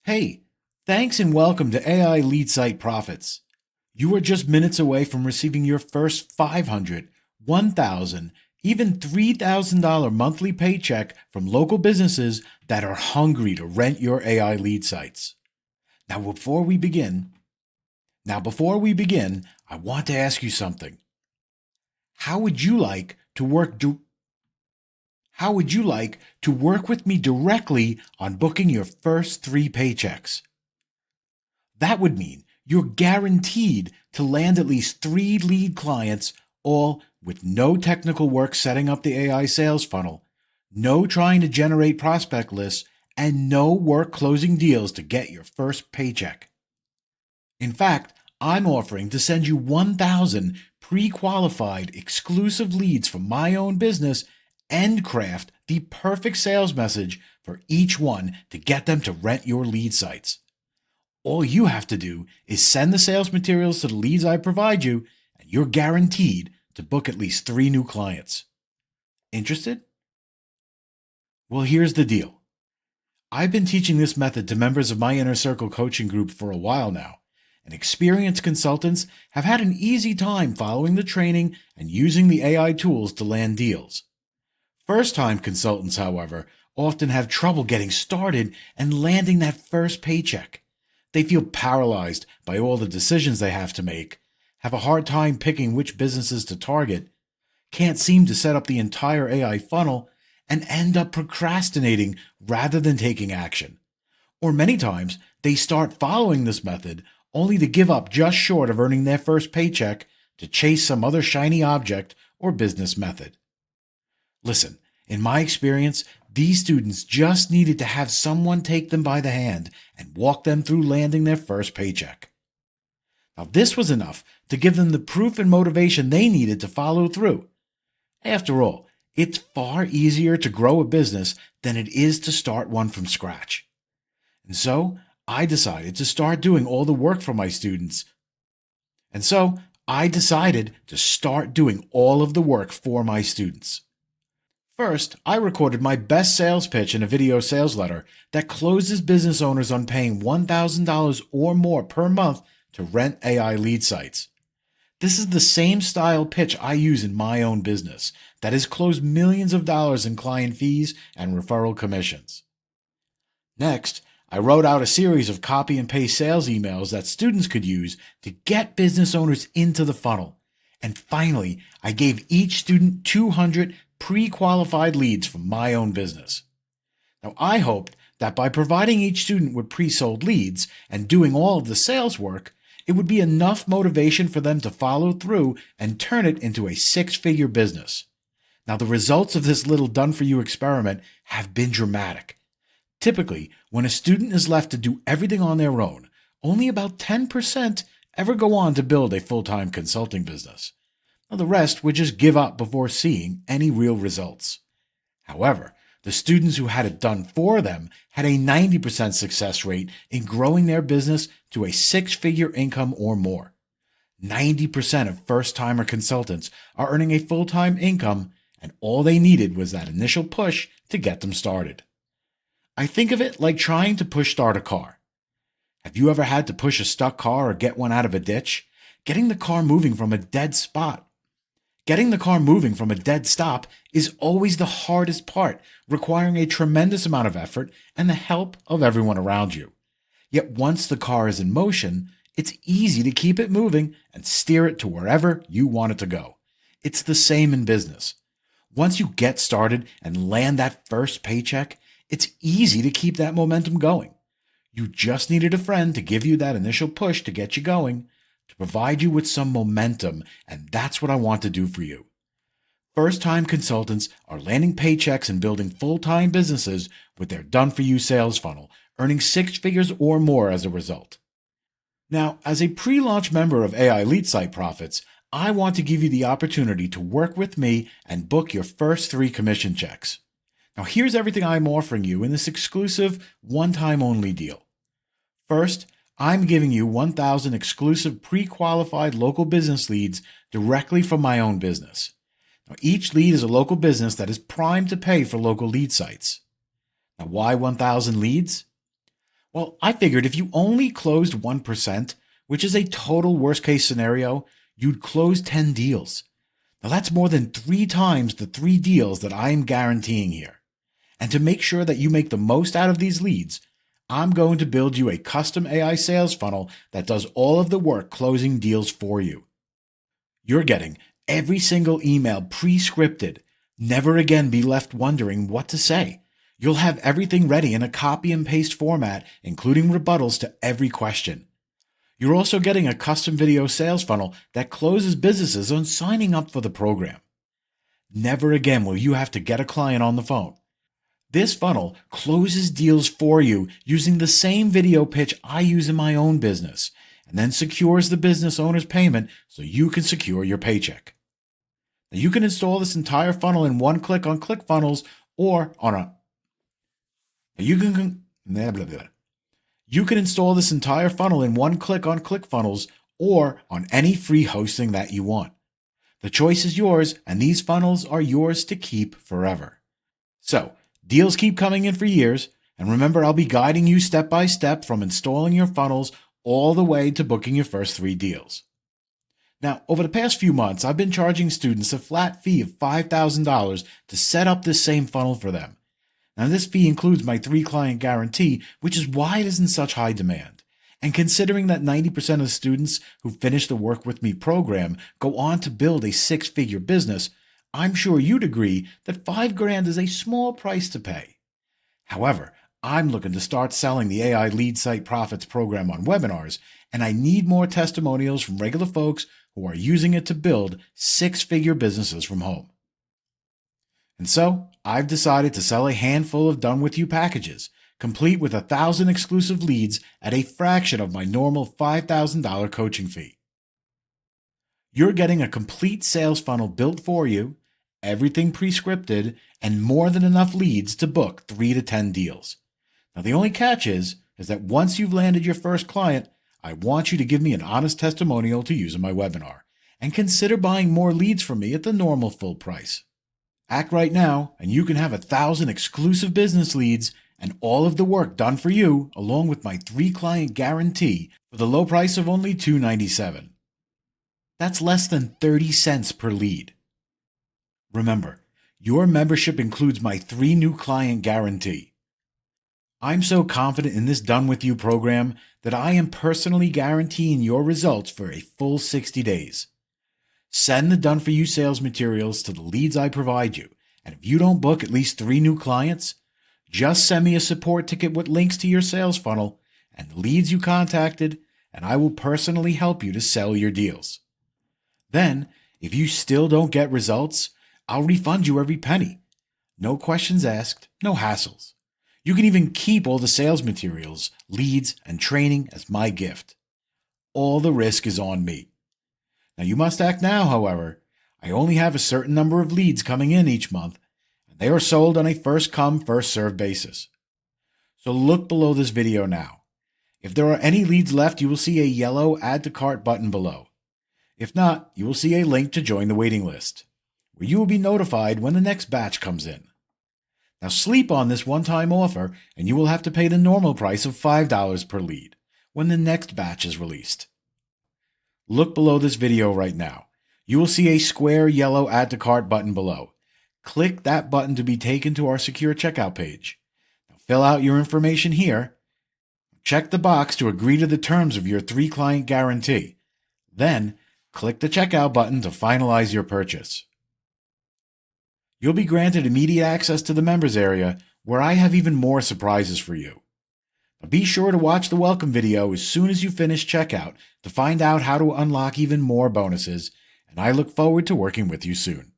Hey, thanks and welcome to AI Lead Site Profits. You are just minutes away from receiving your first $500, $1,000, even $3,000 monthly paycheck from local businesses that are hungry to rent your AI lead sites. Now, before we begin, I want to ask you something. How would you like to work with me directly on booking your first 3 paychecks? That would mean you're guaranteed to land at least 3 lead clients, all with no technical work setting up the AI sales funnel, no trying to generate prospect lists, and no work closing deals to get your first paycheck. In fact, I'm offering to send you 1,000 pre-qualified exclusive leads from my own business and craft the perfect sales message for each one to get them to rent your lead sites. All you have to do is send the sales materials to the leads I provide you, and you're guaranteed to book at least 3 new clients. Interested? Well, here's the deal. I've been teaching this method to members of my Inner Circle coaching group for a while now, and experienced consultants have had an easy time following the training and using the AI tools to land deals. First-time consultants, however, often have trouble getting started and landing that first paycheck. They feel paralyzed by all the decisions they have to make, have a hard time picking which businesses to target, can't seem to set up the entire AI funnel, and end up procrastinating rather than taking action. Or many times, they start following this method only to give up just short of earning their first paycheck to chase some other shiny object or business method. Listen, in my experience, these students just needed to have someone take them by the hand and walk them through landing their first paycheck. Now, this was enough to give them the proof and motivation they needed to follow through. After all, it's far easier to grow a business than it is to start one from scratch. And so, I decided to start doing all the work for my students. First, I recorded my best sales pitch in a video sales letter that closes business owners on paying $1,000 or more per month to rent AI lead sites. This is the same style pitch I use in my own business that has closed millions of dollars in client fees and referral commissions. Next, I wrote out a series of copy and paste sales emails that students could use to get business owners into the funnel. And finally, I gave each student 200 pre-qualified leads from my own business. Now, I hoped that by providing each student with pre-sold leads and doing all of the sales work, it would be enough motivation for them to follow through and turn it into a 6-figure business. Now, the results of this little done-for-you experiment have been dramatic. Typically, when a student is left to do everything on their own, only about 10% ever go on to build a full-time consulting business. Now, the rest would just give up before seeing any real results. However, the students who had it done for them had a 90% success rate in growing their business to a 6-figure income or more. 90% of first-timer consultants are earning a full-time income, and all they needed was that initial push to get them started. I think of it like trying to push start a car. Have you ever had to push a stuck car or get one out of a ditch? Getting the car moving from a dead stop is always the hardest part, requiring a tremendous amount of effort and the help of everyone around you. Yet once the car is in motion, it's easy to keep it moving and steer it to wherever you want it to go. It's the same in business. Once you get started and land that first paycheck, it's easy to keep that momentum going. You just needed a friend to give you that initial push to get you going, to provide you with some momentum, and that's what I want to do for you. First-time consultants are landing paychecks and building full-time businesses with their done-for-you sales funnel, earning 6 figures or more as a result. Now, as a pre-launch member of AI Lead Site Profits, I want to give you the opportunity to work with me and book your first 3 commission checks. Now, here's everything I'm offering you in this exclusive, one-time only deal. First, I'm giving you 1,000 exclusive pre-qualified local business leads directly from my own business. Now, each lead is a local business that is primed to pay for local lead sites. Now, why 1,000 leads? Well, I figured if you only closed 1%, which is a total worst case scenario, you'd close 10 deals. Now that's more than 3 times the 3 deals that I am guaranteeing here. And to make sure that you make the most out of these leads, I'm going to build you a custom AI sales funnel that does all of the work closing deals for you. You're getting every single email pre-scripted. Never again be left wondering what to say. You'll have everything ready in a copy and paste format, including rebuttals to every question. You're also getting a custom video sales funnel that closes businesses on signing up for the program. Never again will you have to get a client on the phone. This funnel closes deals for you using the same video pitch I use in my own business, and then secures the business owner's payment so you can secure your paycheck. Now you can install this entire funnel in one click on ClickFunnels or on a You can install this entire funnel in one click on ClickFunnels or on any free hosting that you want. The choice is yours, and these funnels are yours to keep forever. So, deals keep coming in for years, and remember, I'll be guiding you step by step from installing your funnels all the way to booking your first 3 deals. Now, over the past few months, I've been charging students a flat fee of $5,000 to set up this same funnel for them. Now, this fee includes my 3-client guarantee, which is why it is in such high demand. And considering that 90% of students who finish the Work With Me program go on to build a 6-figure business, I'm sure you'd agree that $5,000 is a small price to pay. However, I'm looking to start selling the AI Lead Site Profits program on webinars, and I need more testimonials from regular folks who are using it to build 6-figure businesses from home. And so, I've decided to sell a handful of Done With You packages, complete with 1,000 exclusive leads at a fraction of my normal $5,000 coaching fee. You're getting a complete sales funnel built for you, everything pre-scripted, and more than enough leads to book 3 to 10 deals. Now, the only catch is that once you've landed your first client, I want you to give me an honest testimonial to use in my webinar, and consider buying more leads from me at the normal full price. Act right now, and you can have 1,000 exclusive business leads and all of the work done for you, along with my 3-client guarantee for the low price of only $297. That's less than 30 cents per lead. Remember, your membership includes my 3 new client guarantee. I'm so confident in this Done With You program that I am personally guaranteeing your results for a full 60 days. Send the Done For You sales materials to the leads I provide you, and if you don't book at least 3 new clients, just send me a support ticket with links to your sales funnel and the leads you contacted, and I will personally help you to sell your deals. Then, if you still don't get results, I'll refund you every penny. No questions asked, no hassles. You can even keep all the sales materials, leads, and training as my gift. All the risk is on me. Now, you must act now, however. I only have a certain number of leads coming in each month, and they are sold on a first-come, first-served basis. So look below this video now. If there are any leads left, you will see a yellow Add to Cart button below. If not, you will see a link to join the waiting list, where you will be notified when the next batch comes in. Now sleep on this one-time offer, and you will have to pay the normal price of $5 per lead when the next batch is released. Look below this video right now. You will see a square yellow Add to Cart button below. Click that button to be taken to our secure checkout page. Now fill out your information here. Check the box to agree to the terms of your 3-client guarantee. Then, click the checkout button to finalize your purchase. You'll be granted immediate access to the members area, where I have even more surprises for you. But be sure to watch the welcome video as soon as you finish checkout to find out how to unlock even more bonuses, and I look forward to working with you soon.